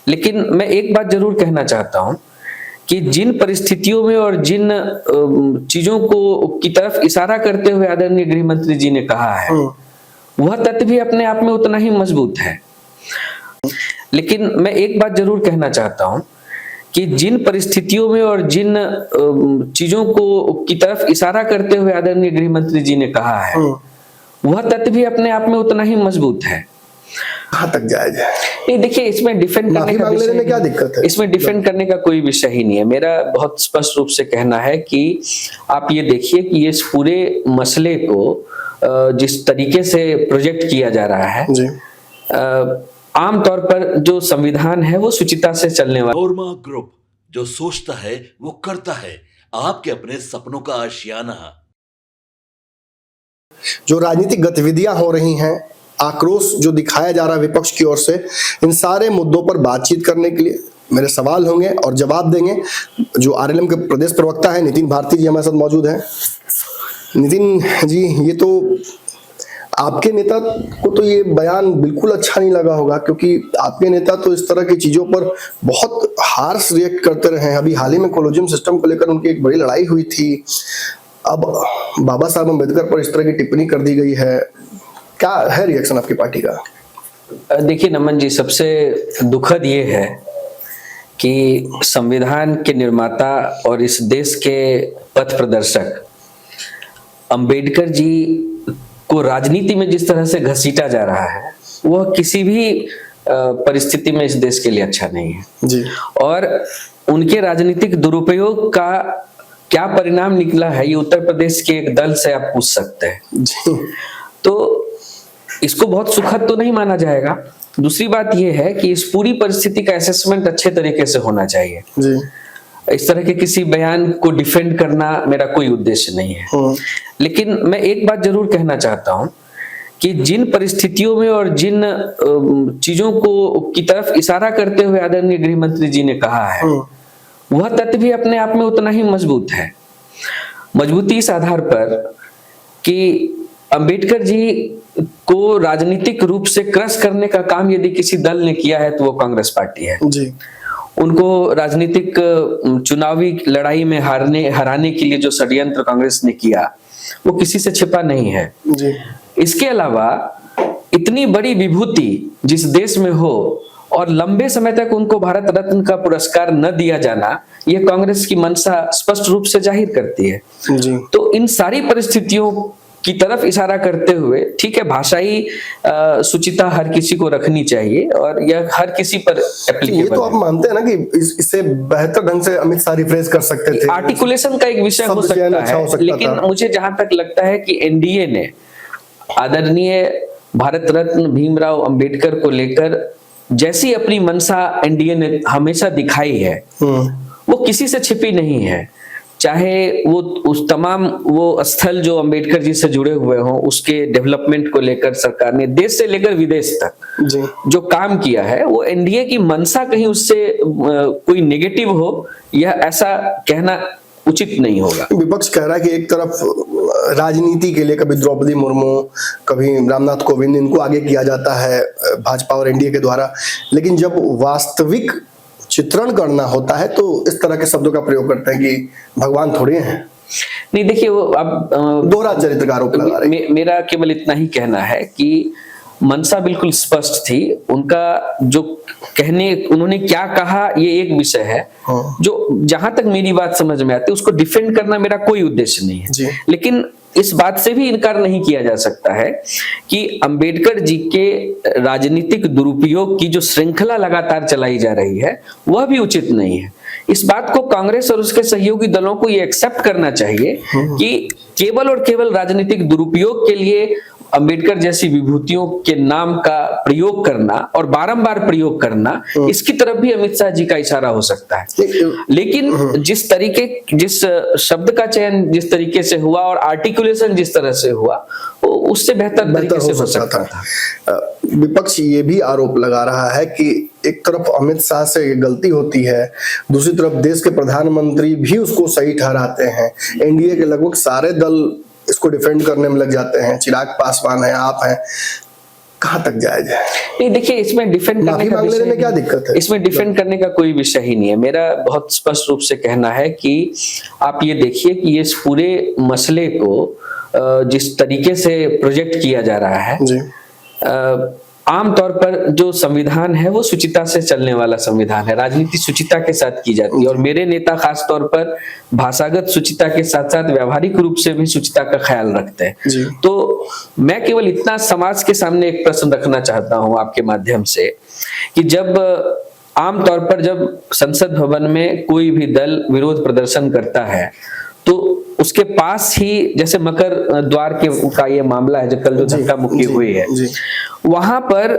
लेकिन मैं एक बात जरूर कहना चाहता हूं कि जिन परिस्थितियों में और जिन चीजों को की तरफ इशारा करते हुए आदरणीय गृह मंत्री जी ने कहा है, वह तथ्य भी अपने आप में उतना ही मजबूत है। लेकिन मैं एक बात जरूर कहना चाहता हूं कि जिन परिस्थितियों में और जिन चीजों को की तरफ इशारा करते हुए आदरणीय गृह मंत्री जी ने कहा है, वह तथ्य भी अपने आप में उतना ही मजबूत है। कहाँ तक जायज है? नहीं, देखिए, इसमें डिफेंड करने का विषय में क्या दिक्कत है? इसमें डिफेंड करने का कोई विषय ही नहीं है। मेरा बहुत स्पष्ट रूप से कहना है कि आप ये देखिए कि इस पूरे मसले को जिस तरीके से प्रोजेक्ट किया जा रहा है जी। आमतौर पर जो संविधान है वो सुचिता से चलने वाला। नोरमा ग्रुप, जो सोचता है वो करता है, आपके अपने सपनों का आशियाना। जो राजनीतिक गतिविधियां हो रही हैं, आक्रोश जो दिखाया जा रहा है विपक्ष की ओर से, इन सारे मुद्दों पर बातचीत करने के लिए मेरे सवाल होंगे और जवाब देंगे जो आरएलएम के प्रदेश प्रवक्ता है नितिन भारती जी हमारे साथ मौजूद हैं। नितिन जी, ये तो आपके नेता को तो ये बयान बिल्कुल अच्छा नहीं लगा होगा, क्योंकि आपके नेता तो इस तरह की चीजों पर बहुत हार्श रिएक्ट करते रहे हैं। अभी हाल ही में कॉलेजियम सिस्टम को लेकर उनकी एक बड़ी लड़ाई हुई थी। अब बाबा साहब अम्बेडकर पर इस तरह की टिप्पणी कर दी गई है। क्या है रिएक्शन आपकी पार्टी का? देखिए नमन जी, सबसे दुखद ये है कि संविधान के निर्माता और इस देश के पथ प्रदर्शक अंबेडकर जी को राजनीति में जिस तरह से घसीटा जा रहा है, वह किसी भी परिस्थिति में इस देश के लिए अच्छा नहीं है जी। और उनके राजनीतिक दुरुपयोग का क्या परिणाम निकला है, ये उत्तर प्रदेश के एक दल से आप पूछ सकते हैं जी। तो इसको बहुत सुखद तो नहीं माना जाएगा। दूसरी बात यह है कि इस पूरी परिस्थिति का असेसमेंट अच्छे तरीके से होना चाहिए जी। इस तरह के किसी बयान को डिफेंड करना मेरा कोई उद्देश्य नहीं है। लेकिन मैं एक बात जरूर कहना चाहता हूं कि जिन परिस्थितियों में और जिन चीजों को की तरफ इशारा करते हुए आदरणीय गृह मंत्री जी ने कहा है, वह तथ्य भी अपने आप में उतना ही मजबूत है। मजबूती इस आधार पर कि अंबेडकर जी को राजनीतिक रूप से क्रश करने का काम यदि किसी दल ने किया है तो वो कांग्रेस पार्टी है जी। उनको राजनीतिक चुनावी लड़ाई में हराने के लिए जो षड्यंत्र कांग्रेस ने किया, वो किसी से छिपा नहीं है जी। इसके अलावा इतनी बड़ी विभूति जिस देश में हो और लंबे समय तक उनको भारत रत्न का पुरस्कार न दिया जाना, ये कांग्रेस की मंशा स्पष्ट रूप से जाहिर करती है जी। तो इन सारी परिस्थितियों की तरफ इशारा करते हुए, ठीक है, भाषाई सुचिता हर किसी को रखनी चाहिए और यह हर किसी पर एप्लीकेबल। ये तो आप मानते हैं ना कि इससे बेहतर ढंग से अमित शाह रिफ्रेश कर सकते थे। आर्टिकुलेशन का एक विषय हो सकता है, लेकिन मुझे जहां तक लगता है कि एनडीए ने आदरणीय भारत रत्न भीमराव अंबेडकर को लेकर जैसी अपनी मंशा एनडीए ने हमेशा दिखाई है, वो किसी से छिपी नहीं है। चाहे वो उस तमाम वो स्थल जो अंबेडकर जी से जुड़े हुए हों, उसके डेवलपमेंट को लेकर सरकार ने देश से लेकर विदेश तक जी। जो काम किया है, वो एनडीए की मंशा कहीं उससे कोई नेगेटिव हो, यह ऐसा कहना उचित नहीं होगा। विपक्ष कह रहा है कि एक तरफ राजनीति के लिए कभी द्रौपदी मुर्मू, कभी रामनाथ कोविंद, इनको आगे किया जाता है भाजपा और एनडीए के द्वारा, लेकिन जब वास्तविक चित्रण करना होता है तो इस तरह के शब्दों का प्रयोग करते हैं कि भगवान थोड़े हैं। नहीं, देखिए, वो अब दोहरा चरित्र का आरोप लगा रहे हैं। मेरा केवल इतना ही कहना है कि मंशा बिल्कुल स्पष्ट थी। उनका जो कहने, उन्होंने क्या कहा, ये एक विषय है जो जहां तक मेरी बात समझ में आती है उसको डिफेंड करना मेरा कोई उद्देश्य नहीं है। लेकिन इस बात से भी इनकार नहीं किया जा सकता है कि अंबेडकर जी के राजनीतिक दुरुपयोग की जो श्रृंखला लगातार चलाई जा रही है, वह भी उचित नहीं है। इस बात को कांग्रेस और उसके सहयोगी दलों को ये एक्सेप्ट करना चाहिए कि केवल और केवल राजनीतिक दुरुपयोग के लिए अंबेडकर जैसी विभूतियों के नाम का प्रयोग करना और बारंबार प्रयोग करना, इसकी तरफ भी अमित शाह जी का इशारा हो सकता है। लेकिन जिस शब्द का चयन जिस तरीके से हुआ और आर्टिकुलेशन जिस तरह से हुआ, उससे बेहतर तरीके से हो सकता था। विपक्ष ये भी आरोप लगा रहा है कि एक तरफ अमित शाह से गलती होती है, दूसरी तरफ देश के प्रधानमंत्री भी उसको सही ठहराते हैं। एनडीए के लगभग सारे दल इसको डिफेंड करने में लग जाते हैं। चिराग पासवान है, आप हैं, कहाँ तक जायज है? नहीं देखिए, इसमें डिफेंड करने माफी का मांग लेने विषय में क्या दिक्कत है? इसमें डिफेंड करने का कोई विषय ही नहीं है। मेरा बहुत स्पष्ट रूप से कहना है कि आप ये देखिए कि इस पूरे मसले को जिस तरीके से प्रोजेक्ट किया जा रहा है, जी आमतौर पर जो संविधान है वो शुचिता से चलने वाला संविधान है, राजनीति शुचिता के साथ की जाती है और मेरे नेता खास तौर पर भाषागत शुचिता के साथ साथ व्यावहारिक रूप से भी शुचिता का ख्याल रखते हैं। जी। तो मैं केवल इतना समाज के सामने एक प्रश्न रखना चाहता हूं आपके माध्यम से कि जब आमतौर पर जब संसद भवन में कोई भी दल विरोध प्रदर्शन करता है तो उसके पास ही, जैसे मकर द्वार के का ये मामला है जो कल जो धक्का मुक्की हुई है, वहां पर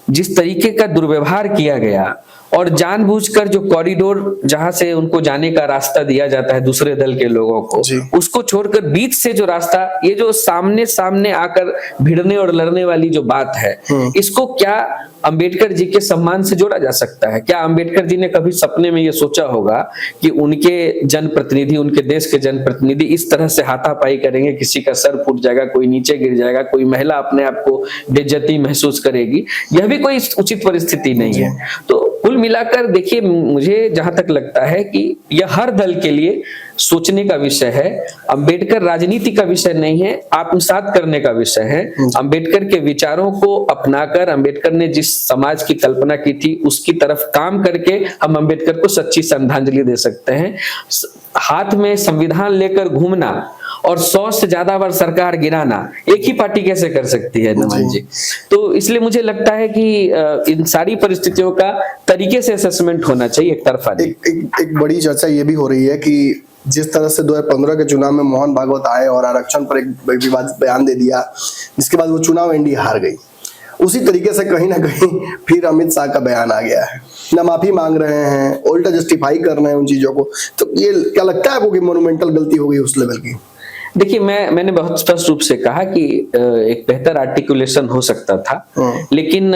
जिस तरीके का दुर्व्यवहार किया गया और जानबूझकर जो कॉरिडोर जहां से उनको जाने का रास्ता दिया जाता है दूसरे दल के लोगों को, उसको छोड़कर बीच से जो रास्ता, ये जो सामने सामने आकर भिड़ने और लड़ने वाली जो बात है, इसको क्या अंबेडकर जी के सम्मान से जोड़ा जा सकता है? क्या अंबेडकर जी ने कभी सपने में ये सोचा होगा कि उनके जनप्रतिनिधि, उनके देश के जनप्रतिनिधि इस तरह से हाथापाई करेंगे, किसी का सर फूट जाएगा, कोई नीचे गिर जाएगा, कोई महिला अपने आप को बेइज्जती महसूस करेगी? यह भी कोई उचित परिस्थिति नहीं है। तो कुल मिलाकर देखिए, मुझे जहां तक लगता है कि यह हर दल के लिए सोचने का विषय है। अंबेडकर राजनीति का विषय नहीं है, आत्मसात करने का विषय है। अंबेडकर के विचारों को अपनाकर अंबेडकर ने जिस समाज की कल्पना की थी उसकी तरफ काम करके हम अंबेडकर को सच्ची श्रद्धांजलि दे सकते हैं। हाथ में संविधान लेकर घूमना और 100 से ज्यादा बार सरकार गिराना एक ही पार्टी कैसे कर सकती है नमन जी? तो इसलिए मुझे लगता है कि इन सारी परिस्थितियों का तरीके से असेसमेंट होना चाहिए, एक तरफा नहीं। एक बड़ी चर्चा ये भी हो रही है कि जिस तरह से 2015 के चुनाव में मोहन भागवत आए और आरक्षण पर एक विवादित बयान दे दिया, जिसके बाद वो चुनाव एनडीए हार गई, उसी तरीके से कहीं ना कहीं फिर अमित शाह का बयान आ गया है, ना माफी मांग रहे हैं, उल्टा जस्टिफाई कर रहे हैं उन चीजों को। तो ये क्या लगता है आपको कि मोन्यूमेंटल गलती हो गई उस लेवल की? देखिए, मैंने बहुत स्पष्ट रूप से कहा कि एक बेहतर आर्टिकुलेशन हो सकता था, लेकिन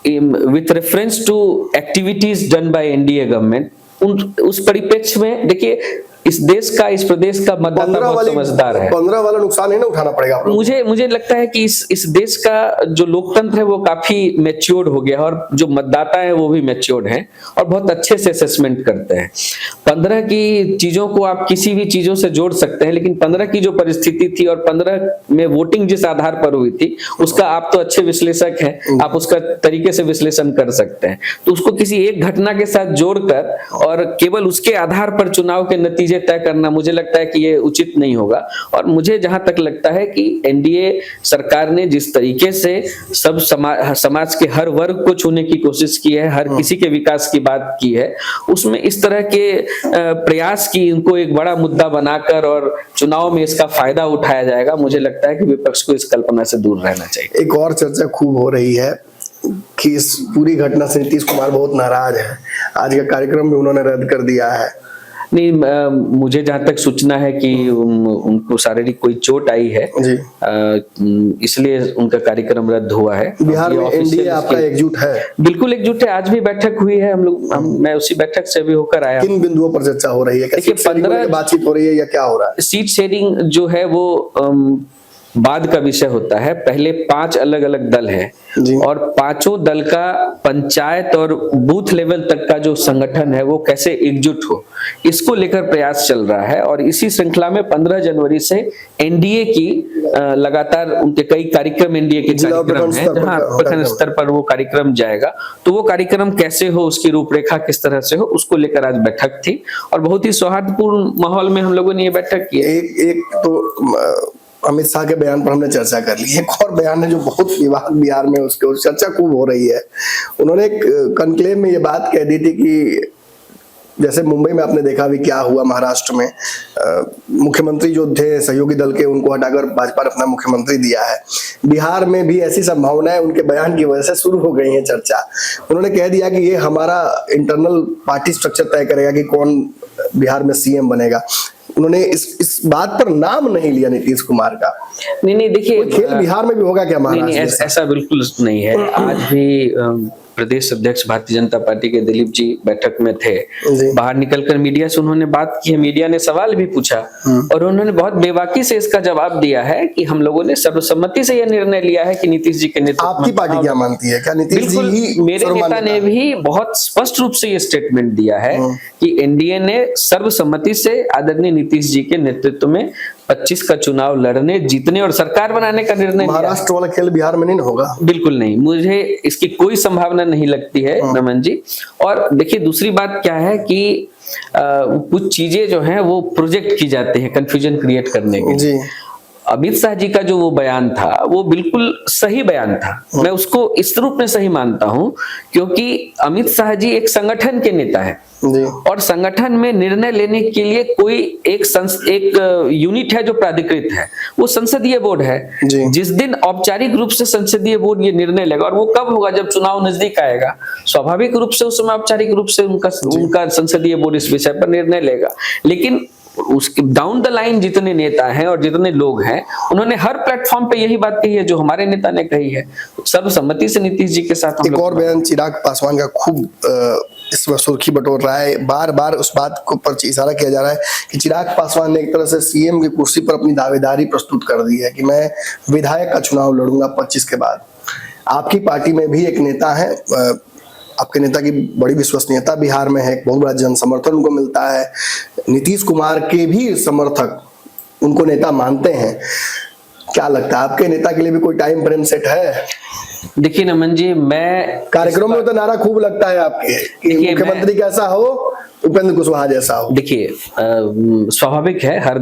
with reference to activities done by NDA government, उस परिप्रेक्ष्य में देखिए इस देश का, इस प्रदेश का मतदाता बहुत समझदार है। 15 वाला नुकसान नहीं ना उठाना पड़ेगा। मुझे लगता है कि इस देश का जो लोकतंत्र है वो काफी मैच्योर्ड हो गया है और जो मतदाता है वो भी मैच्योर्ड हैं और बहुत अच्छे से असेसमेंट करते हैं। 15 की चीजों को आप किसी भी चीजों से जोड़ सकते हैं, लेकिन 15 की जो परिस्थिति थी और 15 में वोटिंग जिस आधार पर हुई थी उसका आप तो अच्छे विश्लेषक हैं, आप उसका तरीके से विश्लेषण कर सकते हैं। तो उसको किसी एक घटना के साथ जोड़कर और केवल उसके आधार पर चुनाव के नतीजे तय करना, मुझे लगता है कि ये उचित नहीं होगा। और मुझे जहां तक लगता है कि एनडीए सरकार ने जिस तरीके से सब समाज के हर वर्ग को छूने की कोशिश की है, हर किसी के विकास की बात की है, उसमें इस तरह के प्रयास की इनको एक बड़ा मुद्दा बनाकर और चुनाव में इसका फायदा उठाया जाएगा, मुझे लगता है कि विपक्ष को इस कल्पना से दूर रहना चाहिए। एक और चर्चा खूब हो रही है कि इस पूरी घटना से नीतीश कुमार बहुत नाराज है, आज का कार्यक्रम भी उन्होंने रद्द कर दिया है। नहीं, मुझे जहां तक सूचना है कि उनको शारीरिक कोई चोट आई है जी, इसलिए उनका कार्यक्रम रद्द हुआ है। बिहार में एनडीए आपका एकजुट है? बिल्कुल एकजुट है, आज भी बैठक हुई है हम लोग, मैं उसी बैठक से भी होकर आया। किन बिंदुओं पर चर्चा हो रही है? देखिए, 15 बातचीत हो रही है या क्या हो रहा है? सीट शेयरिंग जो है वो बाद का विषय होता है। पहले 5 अलग अलग दल हैं और पांचों दल का पंचायत और बूथ लेवल तक का जो संगठन है वो कैसे एकजुट हो, इसको लेकर प्रयास चल रहा है। और इसी श्रृंखला में 15 जनवरी से एनडीए की लगातार उनके कई कार्यक्रम, एनडीए के कार्यक्रम हैं जहां प्रखंड स्तर पर वो कार्यक्रम जाएगा। तो वो कार्यक्रम कैसे हो, उसकी रूपरेखा किस तरह से हो, उसको लेकर आज बैठक थी और बहुत ही सौहार्दपूर्ण माहौल में हम लोगों ने ये बैठक की। एक तो अमित शाह के बयान पर हमने चर्चा कर ली, एक और बयान है जो बहुत विवाद बिहार में उसके चर्चा खूब हो रही है। उन्होंने एक कॉन्क्लेव में ये बात कह दी थी कि जैसे मुंबई में आपने देखा भी क्या हुआ, महाराष्ट्र में मुख्यमंत्री जो थे सहयोगी दल के, उनको हटाकर भाजपा ने अपना मुख्यमंत्री दिया है। बिहार में भी ऐसी संभावनाएं उनके बयान की वजह से शुरू हो गई है चर्चा। उन्होंने कह दिया कि ये हमारा इंटरनल पार्टी स्ट्रक्चर तय करेगा कि कौन बिहार में सीएम बनेगा। उन्होंने इस बात पर नाम नहीं लिया नीतीश कुमार का। नहीं देखिए, खेल बिहार में भी होगा क्या? नहीं, ऐसा बिल्कुल नहीं है। आज भी प्रदेश अध्यक्ष भारतीय जनता पार्टी के दिलीप जी बैठक में थे, जी। बाहर निकलकर मीडिया से उन्होंने बात की है, मीडिया ने सवाल भी पूछा और उन्होंने बहुत बेबाकी से इसका जवाब दिया है कि हम लोगों ने सर्वसम्मति से यह निर्णय लिया है कि नीतीश जी के नेतृत्व आपकी पार्टी क्या मानती है, क्या नीतीश जी बिल्कुल, ही मेरे नेता सर्वमान्यता ने भी बहुत स्पष्ट रूप से ये स्टेटमेंट दिया है कि एनडीए ने सर्वसम्मति से आदरणीय नीतीश जी के नेतृत्व में 25 का चुनाव लड़ने, जीतने और सरकार बनाने का निर्णय लिया है। महाराष्ट्र वाला खेल बिहार में नहीं ना होगा? बिल्कुल नहीं, मुझे इसकी कोई संभावना नहीं लगती है नमन जी। और देखिए दूसरी बात क्या है कि कुछ चीजें जो हैं वो प्रोजेक्ट की जाती हैं कंफ्यूजन क्रिएट करने के लिए। जी। अमित शाह जी का जो वो बयान था वो बिल्कुल सही बयान था, मैं उसको इस रूप में सही मानता हूं क्योंकि अमित शाह जी एक संगठन के नेता है जी। और संगठन में निर्णय लेने के लिए कोई एक यूनिट है जो प्राधिकृत है, वो संसदीय बोर्ड है। जी। जिस दिन औपचारिक रूप से संसदीय बोर्ड ये निर्णय लेगा, और वो कब होगा, जब चुनाव नजदीक आएगा, स्वाभाविक रूप से उस समय औपचारिक रूप से उनका संसदीय बोर्ड इस विषय पर निर्णय लेगा। लेकिन उसके डाउन द लाइन जितने नेता हैं और जितने लोग हैं, उन्होंने हर प्लेटफॉर्म पे यही बात कही है जो हमारे नेता ने कही है, सर्वसम्मति से नीतीश जी के साथ। एक और बयान चिराग पासवान का खूब इसमें सुर्खी बटोर रहा है, बार बार उस बात को पर इशारा किया जा रहा है कि चिराग पासवान ने एक तरह से सीएम की कुर्सी पर अपनी दावेदारी प्रस्तुत कर दी है कि मैं विधायक का चुनाव लड़ूंगा 25 के बाद। आपकी पार्टी में भी एक नेता है, आपके नेता की बड़ी विश्वसनीयता बिहार में है, एक बहुत बड़ा जन समर्थन उनको मिलता है, नीतीश कुमार के भी समर्थक उनको नेता मानते हैं। क्या लगता है आपके नेता के लिए भी कोई टाइम फ्रेम सेट है? देखिए नमन जी, मैं कार्यक्रम में तो नारा खूब लगता है आपके कि मुख्यमंत्री कैसा हो, उपेंद्र कुशवाहा जैसा हो। देखिए स्वाभाविक है, हर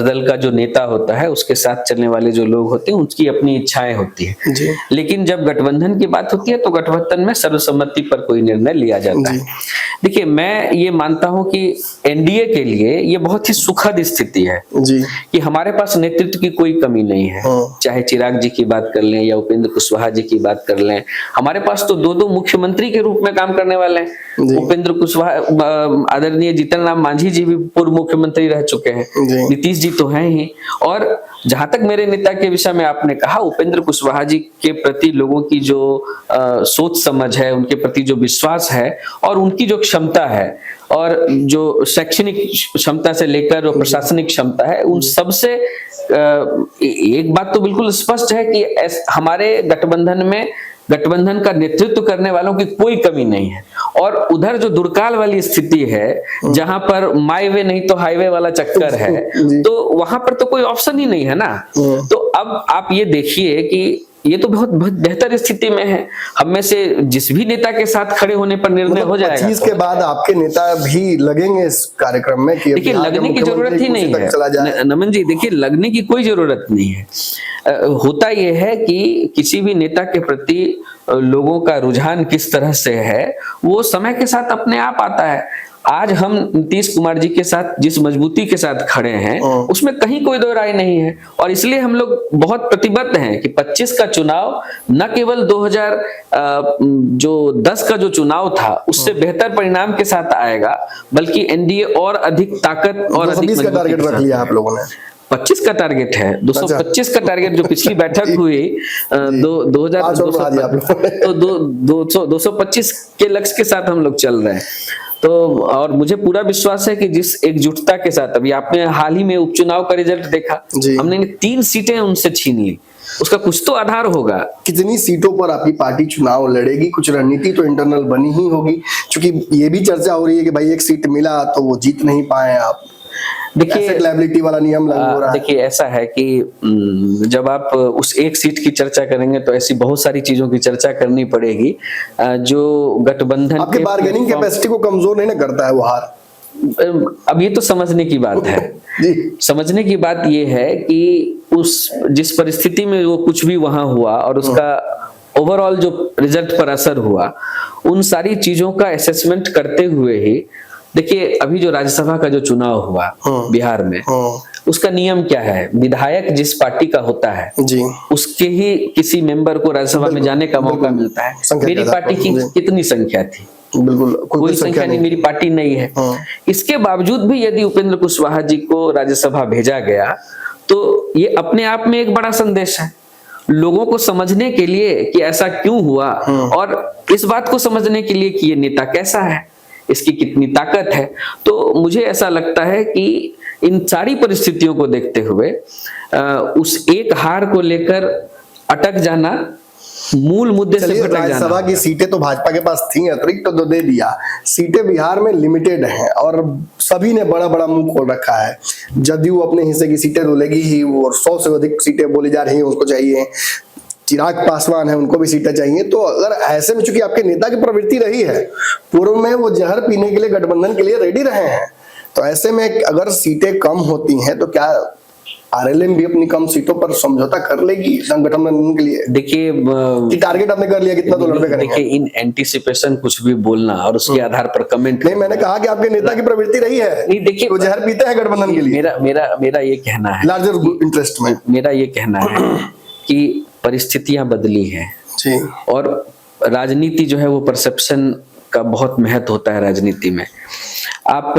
दल का जो नेता होता है उसके साथ चलने वाले जो लोग होते हैं उनकी अपनी इच्छाएं होती है जी। लेकिन जब गठबंधन की बात होती है तो गठबंधन में सर्वसम्मति पर कोई निर्णय लिया जाता है। देखिए मैं ये मानता हूं कि एनडीए के लिए ये बहुत ही सुखद स्थिति है जी। कि हमारे पास नेतृत्व की कोई कमी नहीं है। चाहे चिराग जी की बात कर लें या उपेंद्र कुशवाहा जी की बात कर लें, हमारे पास तो दो मुख्यमंत्री के रूप में काम करने वाले हैं। उपेंद्र कुशवाहा, आदरणीय जीतन राम मांझी जी भी पूर्व मुख्यमंत्री रह चुके हैं, नीतीश जी तो हैं ही। और जहां तक मेरे नेता के विषय में आपने कहा, उपेंद्र कुशवाहा जी के प्रति लोगों की जो सोच समझ है, उनके प्रति जो विश्वास है और उनकी जो क्षमता है और जो शैक्षणिक क्षमता से लेकर और प्रशासनिक क्षमता है, उन सबसे एक बात तो बिल्कुल स्पष्ट है कि हमारे गठबंधन का नेतृत्व करने वालों की कोई कमी नहीं है। और उधर जो दुर्काल वाली स्थिति है, जहां पर माई वे नहीं तो हाईवे वाला चक्कर है, तो वहां पर तो कोई ऑप्शन ही नहीं है ना। तो अब आप ये देखिए कि ये तो बहुत बेहतर स्थिति में है। हम में से जिस भी नेता के साथ खड़े होने पर निर्णय हो जाएगा। 25 के बाद आपके नेता भी लगेंगे इस कार्यक्रम में कि देखिए लगने की जरूरत ही नहीं है नमन जी, देखिए लगने की कोई जरूरत नहीं है। होता यह है कि किसी भी नेता के प्रति लोगों का रुझान किस तरह से है वो समय के साथ अपने आप आता है। आज हम नीतीश कुमार जी के साथ जिस मजबूती के साथ खड़े हैं उसमें कहीं कोई दो राय नहीं है, और इसलिए हम लोग बहुत प्रतिबद्ध हैं कि 25 का चुनाव न केवल 2010 का जो चुनाव था उससे बेहतर परिणाम के साथ आएगा, बल्कि एनडीए और अधिक ताकत और अधिक मजबूती का टारगेट रख लिया आप लोगों ने। 25 का टारगेट है, 225 का टारगेट जो पिछली बैठक हुई 225 के लक्ष्य के साथ हम लोग चल रहे हैं। तो और मुझे पूरा विश्वास है कि जिस एकजुटता के साथ, अभी आपने हाल ही में उपचुनाव का रिजल्ट देखा, हमने 3 सीटें उनसे छीन ली, उसका कुछ तो आधार होगा। कितनी सीटों पर आपकी पार्टी चुनाव लड़ेगी? कुछ रणनीति तो इंटरनल बनी ही होगी, क्योंकि ये भी चर्चा हो रही है कि भाई एक सीट मिला तो वो जीत नहीं पाए आप। देखिए लायबिलिटी वाला नियम लागू हो रहा है। देखिए ऐसा है कि जब आप उस एक सीट की चर्चा करेंगे तो ऐसी बहुत सारी चीजों की चर्चा करनी पड़ेगी जो गठबंधन आपके बार्गेनिंग कैपेसिटी को कमजोर नहीं ना करता है वो हार? अब ये तो समझने की बात है समझने की बात ये है कि उस जिस परिस्थिति में वो कुछ भी वहां हुआ और उसका ओवरऑल जो रिजल्ट पर असर हुआ, उन सारी चीजों का असेसमेंट करते हुए ही देखिए अभी जो राज्यसभा का जो चुनाव हुआ बिहार में, उसका नियम क्या है? विधायक जिस पार्टी का होता है जी, उसके ही किसी मेंबर को राज्यसभा में जाने का मौका मिलता है। मेरी पार्टी की कितनी संख्या थी? बिल्कुल कोई संख्या नहीं, मेरी पार्टी नहीं है। इसके बावजूद भी यदि उपेंद्र कुशवाहा जी को राज्यसभा भेजा गया तो ये अपने आप में एक बड़ा संदेश है। लोगों को समझने के लिए कि ऐसा क्यों हुआ, और इस बात को समझने के लिए कि ये नेता कैसा है, इसकी कितनी ताकत है। तो मुझे ऐसा लगता है कि इन सारी परिस्थितियों को देखते हुए उस एक हार को लेकर अटक जाना, मूल मुद्दे से चलिए, भटक जाना। राज्यसभा की सीटें तो भाजपा के पास थी, अतिरिक्त तो दे दिया। सीटें बिहार में लिमिटेड हैं और सभी ने बड़ा बड़ा मुंह खोल रखा है। जदयू अपने हिस्से की सीटें तो लेगी ही, और 100 से अधिक सीटें बोली जा रही हैं उसको चाहिए। चिराग पासवान है, उनको भी सीटें चाहिए। तो अगर ऐसे में चूंकि आपके नेता की प्रवृत्ति रही है, पूर्व में वो जहर पीने के लिए गठबंधन के लिए रेडी रहे हैं, तो ऐसे में अगर सीटें कम होती हैं तो क्या आरएलएम भी अपनी कम सीटों पर समझौता कर लेगी संगठन के लिए? देखिए, कि टारगेट आपने कर लिया कितना तो लड़बे करेंगे? देखिए, इन एंटीसिपेशन कुछ भी बोलना और उसके आधार पर कमेंट नहीं, मैंने कहा कि आपके नेता की प्रवृत्ति रही है। नहीं, देखिए, वो जहर पीते हैं गठबंधन के लिए। मेरा ये कहना है, लार्जर इंटरेस्ट में मेरा ये कहना है कि परिस्थितियां बदली हैं जी, और राजनीति जो है वो परसेप्शन का बहुत महत्व होता है राजनीति में। आप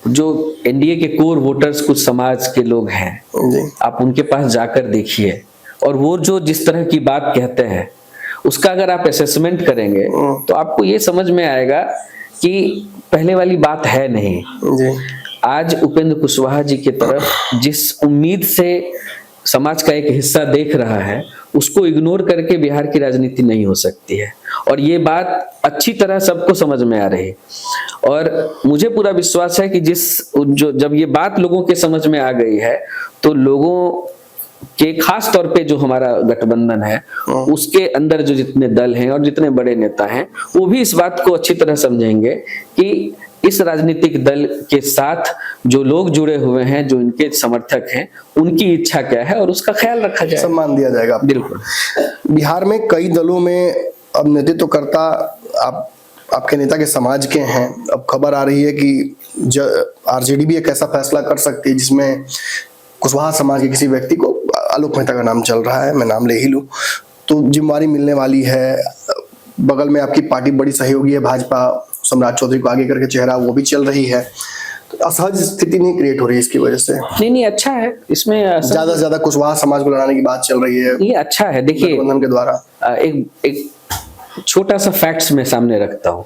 जो एनडीए के कोर वोटर्स कुछ समाज के लोग हैं, जी, आप उनके पास जाकर देखिए, और वो जो जिस तरह की बात कहते हैं उसका अगर आप असेसमेंट करेंगे तो आपको ये समझ में आएगा कि पहले वाली बात है नहीं। जी, आज उपेंद्र कुशवाहा जी की तरफ जिस उम्मीद से समाज का एक हिस्सा देख रहा है, उसको इग्नोर करके बिहार की राजनीति नहीं हो सकती है, और ये बात अच्छी तरह सबको समझ में आ रही है। और मुझे पूरा विश्वास है कि जब ये बात लोगों के समझ में आ गई है, तो लोगों के खास तौर पे जो हमारा गठबंधन है उसके अंदर जो जितने दल हैं और जितने बड़े नेता हैं, वो भी इस बात को अच्छी तरह समझेंगे कि इस राजनीतिक दल के साथ जो लोग जुड़े हुए हैं, जो इनके समर्थक हैं, उनकी इच्छा क्या है और उसका ख्याल रखा जाए, सम्मान दिया जाएगा। बिल्कुल। बिहार में कई दलों में अब नेतृत्वकर्ता आपके नेता के समाज के हैं। अब खबर आ रही है कि आरजेडी भी एक ऐसा फैसला कर सकती है जिसमें कुशवाहा समाज के किसी व्यक्ति को, आलोक मेहता का नाम चल रहा है, मैं नाम ले ही लूं, तो जिम्मेवारी मिलने वाली है। बगल में आपकी पार्टी बड़ी सहयोगी है भाजपा, सम्राट चौधरी को आगे करके चेहरा, वो भी चल रही है। तो असहज स्थिति नहीं क्रिएट हो रही है इसकी वजह से? नहीं, अच्छा है। इसमें ज्यादा से ज्यादा कुशवाहा समाज को लड़ाने की बात चल रही है, ये अच्छा है। देखिए, गठबंधन के द्वारा एक छोटा सा फैक्ट्स में सामने रखता हूँ।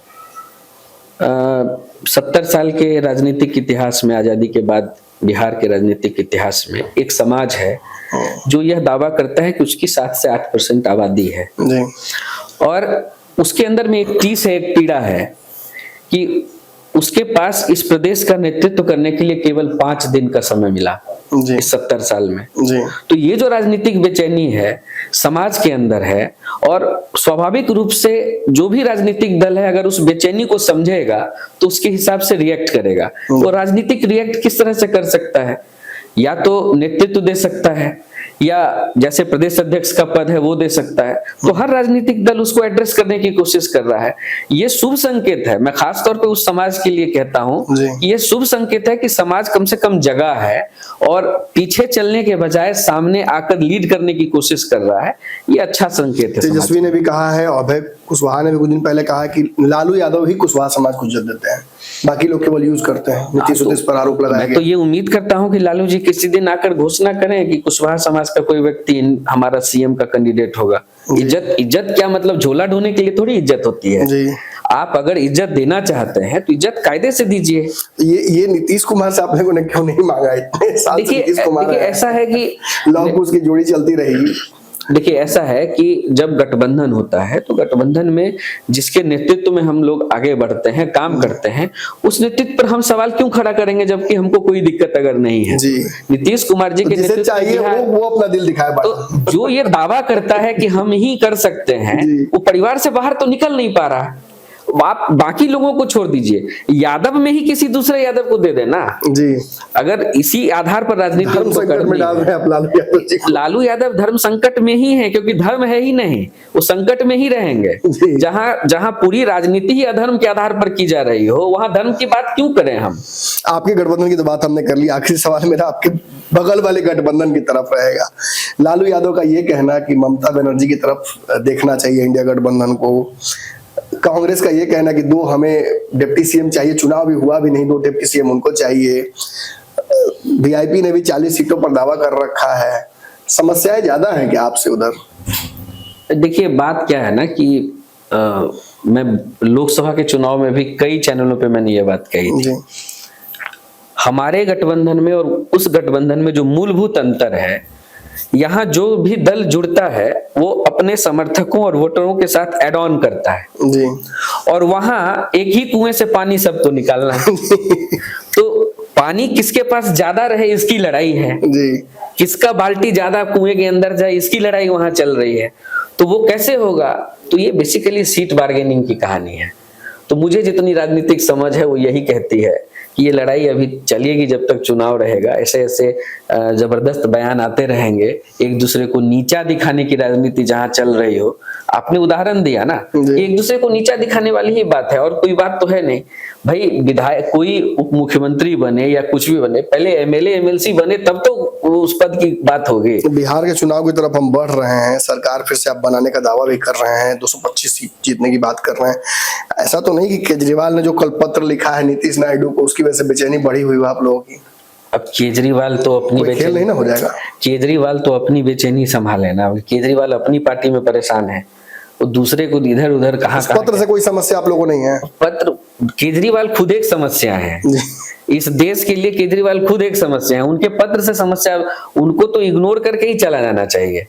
70 साल के राजनीतिक इतिहास में, आजादी के बाद बिहार के राजनीतिक इतिहास में एक समाज है जो यह दावा करता है कि उसकी 7 से 8% आबादी है जी, और उसके अंदर में एक टीस है, एक पीड़ा है कि उसके पास इस प्रदेश का नेतृत्व करने के लिए केवल 5 दिन का समय मिला जी, इस 70 साल में। जी, तो ये जो राजनीतिक बेचैनी है समाज के अंदर है, और स्वाभाविक रूप से जो भी राजनीतिक दल है अगर उस बेचैनी को समझेगा तो उसके हिसाब से रिएक्ट करेगा। वो राजनीतिक रिएक्ट किस तरह से कर सकता है? या तो नेतृत्व दे सकता है, या जैसे प्रदेश अध्यक्ष का पद है वो दे सकता है। तो हर राजनीतिक दल उसको एड्रेस करने की कोशिश कर रहा है। ये शुभ संकेत है। मैं खास तौर पे उस समाज के लिए कहता हूं कि ये शुभ संकेत है कि समाज कम से कम जगह है और पीछे चलने के बजाय सामने आकर लीड करने की कोशिश कर रहा है। ये अच्छा संकेत है। तेजस्वी ने भी कहा है, अभय कुशवाहा ने भी कुछ दिन पहले कहा कि लालू यादव ही कुशवाहा समाज को इज्जत देते हैं, बाकी लोग केवल यूज करते हैं। नीतीश उस पर आरोप लगाया मैं तो ये उम्मीद करता हूं कि लालू जी किसी दिन आकर घोषणा करें कि कुशवाहा समाज का कोई व्यक्ति हमारा सीएम का कैंडिडेट होगा। इज्जत क्या मतलब झोला ढोने के लिए थोड़ी इज्जत होती है जी। आप अगर इज्जत देना चाहते हैं तो इज्जत कायदे से दीजिए। ये नीतीश कुमार से आप लोगों ने क्यों नहीं मांगा? इतने साल से नीतीश कुमार ऐसा है कि लव कुश की जोड़ी चलती रहेगी। देखिए, ऐसा है कि जब गठबंधन होता है तो गठबंधन में जिसके नेतृत्व में हम लोग आगे बढ़ते हैं, काम करते हैं, उस नेतृत्व पर हम सवाल क्यों खड़ा करेंगे जबकि हमको कोई दिक्कत अगर नहीं है? नीतीश कुमार जी के नेतृत्व चाहिए वो अपना दिल दिखाए। तो जो ये दावा करता है कि हम ही कर सकते हैं, वो परिवार से बाहर तो निकल नहीं पा रहा। आप बाकी लोगों को छोड़ दीजिए, यादव में ही किसी दूसरे यादव को दे देना जी। अगर इसी आधार पर राजनीति लालू यादव धर्म संकट में ही है, क्योंकि धर्म है ही नहीं, वो संकट में ही रहेंगे। जहां पूरी राजनीति ही अधर्म के आधार पर की जा रही हो, वहां धर्म की बात क्यों करें हम? आपके गठबंधन की तो बात हमने कर ली। आखिरी सवाल मेरा आपके बगल वाले गठबंधन की तरफ रहेगा। लालू यादव का ये कहना कि ममता बनर्जी की तरफ देखना चाहिए इंडिया गठबंधन को। कांग्रेस का ये कहना कि 2 हमें डिप्टी सीएम चाहिए, चुनाव भी हुआ भी नहीं, 2 डिप्टी सीएम उनको चाहिए। वीआईपी ने भी 40 सीटों पर दावा कर रखा है। समस्याएं ज्यादा हैं क्या आपसे उधर? देखिए बात क्या है ना कि मैं लोकसभा के चुनाव में भी कई चैनलों पे मैंने ये बात कही थी। जी हमारे गठबंधन में और उस गठबंधन में जो मूलभूत अंतर है, यहाँ जो भी दल जुड़ता है वो अपने समर्थकों और वोटरों के साथ एड ऑन करता है, जी और वहां एक ही कुएं से पानी सबको निकालना है। तो पानी किसके पास ज्यादा रहे इसकी लड़ाई है, जी किसका बाल्टी ज्यादा कुएं के अंदर जाए इसकी लड़ाई वहां चल रही है। तो वो कैसे होगा? तो ये बेसिकली सीट बार्गेनिंग की कहानी है। तो मुझे जितनी राजनीतिक समझ है वो यही कहती है कि ये लड़ाई अभी चलेगी जब तक चुनाव रहेगा। ऐसे ऐसे जबरदस्त बयान आते रहेंगे, एक दूसरे को नीचा दिखाने की राजनीति जहां चल रही हो। आपने उदाहरण दिया ना, एक दूसरे को नीचा दिखाने वाली ही बात है और कोई बात तो है नहीं भाई। विधायक कोई उप मुख्यमंत्री बने या कुछ भी बने, पहले एमएलए एमएलसी बने तब तो उस पद की बात होगी। बिहार के चुनाव की तरफ हम बढ़ रहे हैं, सरकार फिर से आप बनाने का दावा भी कर रहे हैं, 225 सीट जीतने की बात कर रहे हैं। ऐसा तो नहीं कि केजरीवाल ने जो कल पत्र लिखा है नीतीश नायडू को, उसकी वजह से बेचैनी बढ़ी हुई हो आप लोगों की? अब केजरीवाल तो अपनी खेल नहीं ना हो जाएगा? केजरीवाल तो अपनी बेचैनी संभाले ना। केजरीवाल अपनी पार्टी में परेशान है, वो दूसरे को इधर उधर कहाँ पत्र से कोई समस्या आप लोगों को नहीं है? पत्र, केजरीवाल खुद एक समस्या है इस देश के लिए। केजरीवाल खुद एक समस्या है, उनके पत्र से समस्या, उनको तो इग्नोर करके ही चला जाना चाहिए।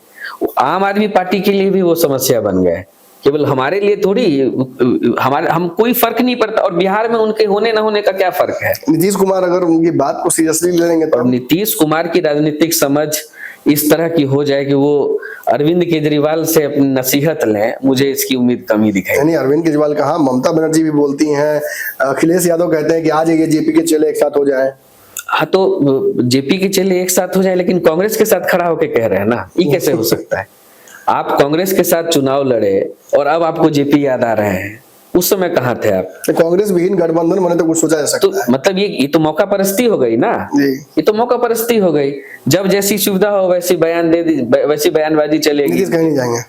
आम आदमी पार्टी के लिए भी वो समस्या बन गए, केवल हमारे लिए थोड़ी। हम कोई फर्क नहीं पड़ता। और बिहार में उनके होने ना होने का क्या फर्क है? नीतीश कुमार अगर उनकी बात को सीरियसली ले लेंगे तो? नीतीश कुमार की राजनीतिक समझ इस तरह की हो जाए कि वो अरविंद केजरीवाल से अपनी नसीहत लें, मुझे इसकी उम्मीद कम ही दिखाई। नहीं, अरविंद केजरीवाल कहा, ममता बनर्जी भी बोलती हैं, अखिलेश यादव कहते हैं कि आज ये जेपी के चेले एक साथ हो जाए। हाँ तो जेपी के चेले एक साथ हो जाए, लेकिन कांग्रेस के साथ खड़ा होके कह रहे हैं ना, ये कैसे हो सकता है? आप कांग्रेस के साथ चुनाव लड़े और अब आपको जेपी याद आ रहे हैं, उस समय कहाँ थे आप? तो कांग्रेस विहीन गठबंधन बने तो कुछ सोचा जा सकता है। मतलब ये तो मौका परस्ती हो गई ना। जी। ये तो मौका परस्ती हो गई। जब जैसी सुविधा हो वैसी बयान दे दी, वैसी बयानबाजी चलेगी। नीतीश कहीं नहीं जाएंगे।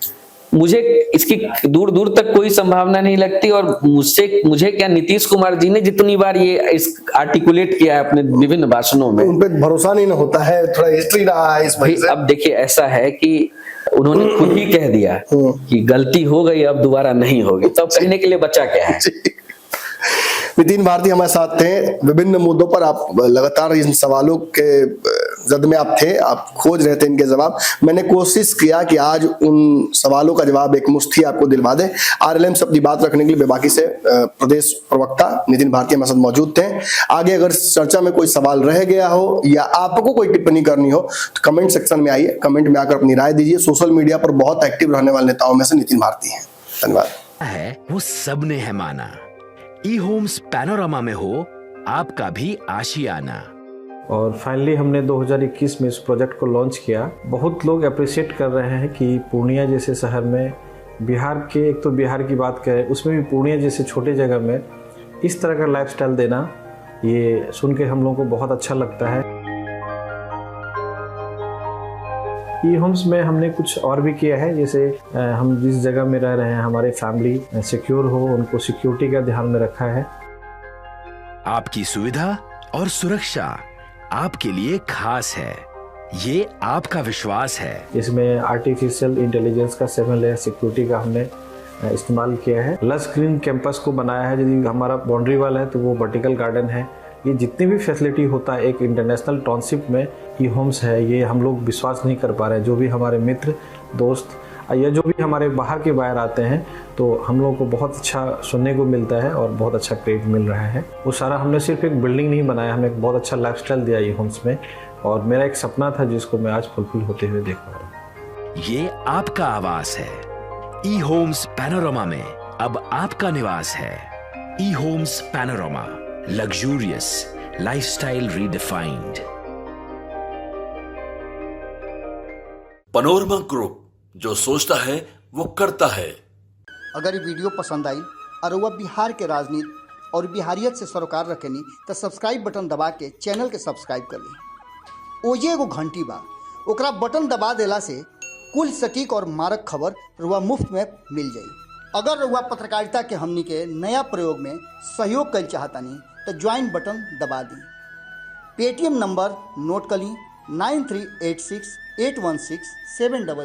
मुझे इसकी दूर दूर तक कोई संभावना नहीं लगती। और मुझे क्या, नीतीश कुमार जी ने जितनी बार ये इस आर्टिकुलेट किया है अपने विभिन्न भाषणों में, उन पे भरोसा नहीं ना होता है, थोड़ा हिस्ट्री रहा है इस वजह से। अब देखिए ऐसा है कि उन्होंने खुद ही कह दिया कि गलती हो गई, अब दोबारा नहीं होगी, तब कहने के लिए बचा क्या है? नितिन भारती हमारे साथ थे। विभिन्न मुद्दों पर आप लगातार इन सवालों के जद में आप थे, आप खोज रहे थे इनके जवाब। मैंने कोशिश किया कि आज उन सवालों का जवाब एक मुश्ती आपको दिलवा दे। आरएलएम से अपनी बात रखने के लिए बेबाकी से प्रदेश प्रवक्ता नितिन भारती हमारे साथ मौजूद थे। आगे अगर चर्चा में कोई सवाल रह गया हो या आपको कोई टिप्पणी करनी हो तो कमेंट सेक्शन में आइए, कमेंट में आकर अपनी राय दीजिए। सोशल मीडिया पर बहुत एक्टिव रहने वाले नेताओं में से नितिन भारती हैं। धन्यवाद। है वो सबने है माना, ई होम्स पैनोरामा में हो आपका भी आशियाना। और फाइनली हमने 2021 में इस प्रोजेक्ट को लॉन्च किया। बहुत लोग अप्रिशिएट कर रहे हैं कि पूर्णिया जैसे शहर में, बिहार के, एक तो बिहार की बात करें उसमें भी पूर्णिया जैसे छोटे जगह में इस तरह का लाइफस्टाइल देना, ये सुन के हम लोगों को बहुत अच्छा लगता है। ई होम्स में हमने कुछ और भी किया है, जैसे हम जिस जगह में रह रहे हैं हमारे फैमिली सिक्योर हो, उनको सिक्योरिटी का ध्यान में रखा है। आपकी सुविधा और सुरक्षा आपके लिए खास है, ये आपका विश्वास है। इसमें आर्टिफिशियल इंटेलिजेंस का 7 लेयर सिक्योरिटी का हमने इस्तेमाल किया है। लस ग्रीन कैंपस को बनाया है। यदि हमारा बाउंड्री वाल है तो वो वर्टिकल गार्डन है। ये जितनी भी फैसिलिटी होता है एक इंटरनेशनल टाउनशिप में, ई होम्स है, ये हम लोग विश्वास नहीं कर पा रहे हैं। जो भी हमारे मित्र दोस्त या जो भी हमारे बाहर के बाहर आते हैं तो हम लोगों को बहुत अच्छा सुनने को मिलता है और बहुत अच्छा क्रेडिट मिल रहा है। वो सारा हमने सिर्फ एक बिल्डिंग नहीं बनाया, हमें एक बहुत अच्छा लाइफस्टाइल दिया ई होम्स में, और मेरा एक सपना था जिसको मैं आज फुलफिल होते हुए देख पा रहा हूँ। ये आपका आवास है। ई होम्स पैनोरामा में अब आपका निवास है। E homes Panorama, luxurious lifestyle redefined. Panorama group, जो सोचता है वो करता है। अगर ये वीडियो पसंद आई और वह बिहार के राजनीति और बिहारियत से सरोकार रखेनी तो सब्सक्राइब बटन दबा के चैनल के सब्सक्राइब कर ली। ओजे एगो घंटी बा, ओकरा बटन दबा देला से कुल सटीक और मारक खबर रुआ मुफ्त में मिल जाई। अगर रुआ पत्रकारिता के हमनी के नया प्रयोग में सहयोग कर चाहतानी तो ज्वाइन बटन दबा दी। पेटीएम नंबर नोट कर ली 9386 816 700।